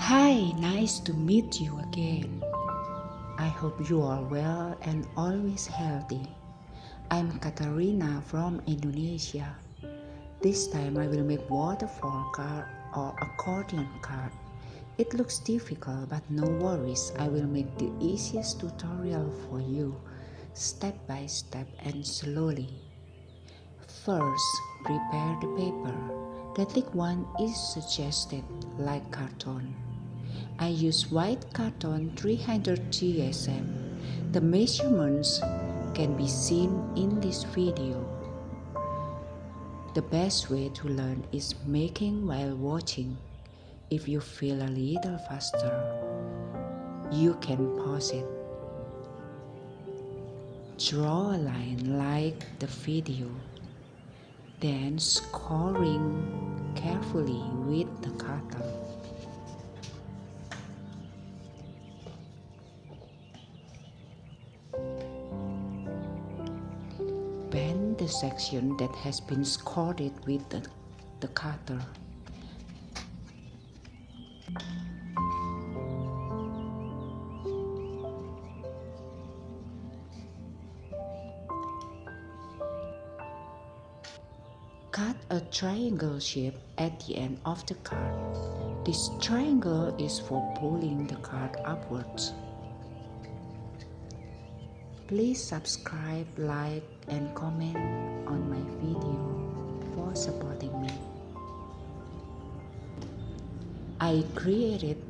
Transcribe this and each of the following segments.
Hi, nice to meet you again. I hope you are well and always healthy. I'm Katarina from Indonesia. This time I will make waterfall card or accordion card. It looks difficult but no worries, I will make the easiest tutorial for you, step by step and slowly. First, prepare the paper. The thick one is suggested like carton. I use white carton 300 GSM. The measurements can be seen in this video. The best way to learn is making while watching. If you feel a little faster, you can pause it. Draw a line like the video, then scoring carefully with the cutter. Bend the section that has been scored with the cutter. Cut a triangle shape at the end of the card. This triangle is for pulling the card upwards. Please subscribe, like, and comment on my video for supporting me. I created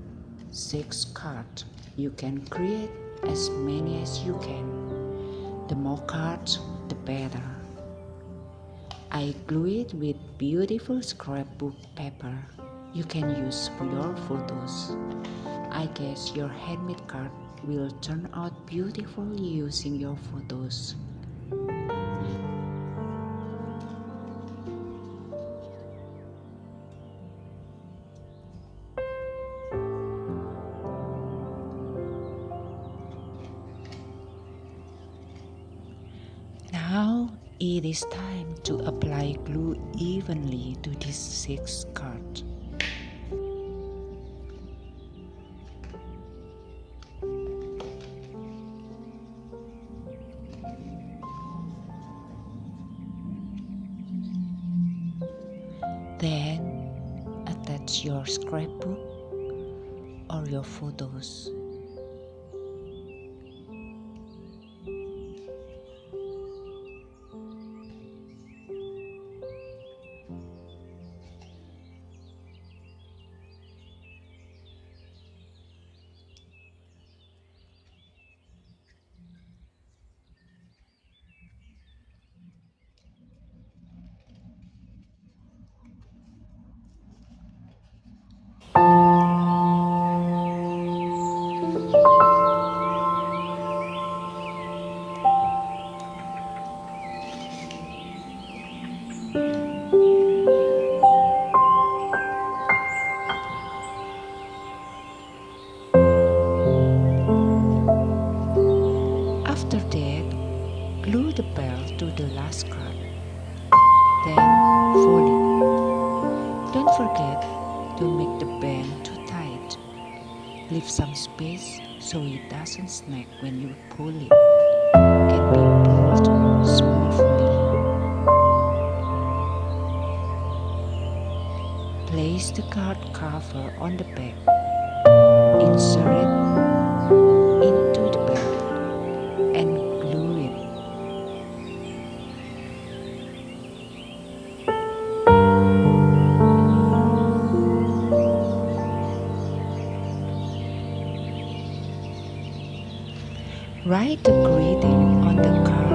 6 cards. You can create as many as you can. The more cards, the better. I glue it with beautiful scrapbook paper. You can use for your photos. I guess your handmade card will turn out beautiful using your photos. Now it is time to apply glue evenly to these 6 cards. Then attach your scrapbook or your photos. After that, glue the bell to the last card. Then fold it. Don't forget to make the band too tight. Leave some space so it doesn't snag when you pull it. Can be pulled smoothly. Place the card cover on the back. Insert it into the belt and glue it. Write the greeting on the card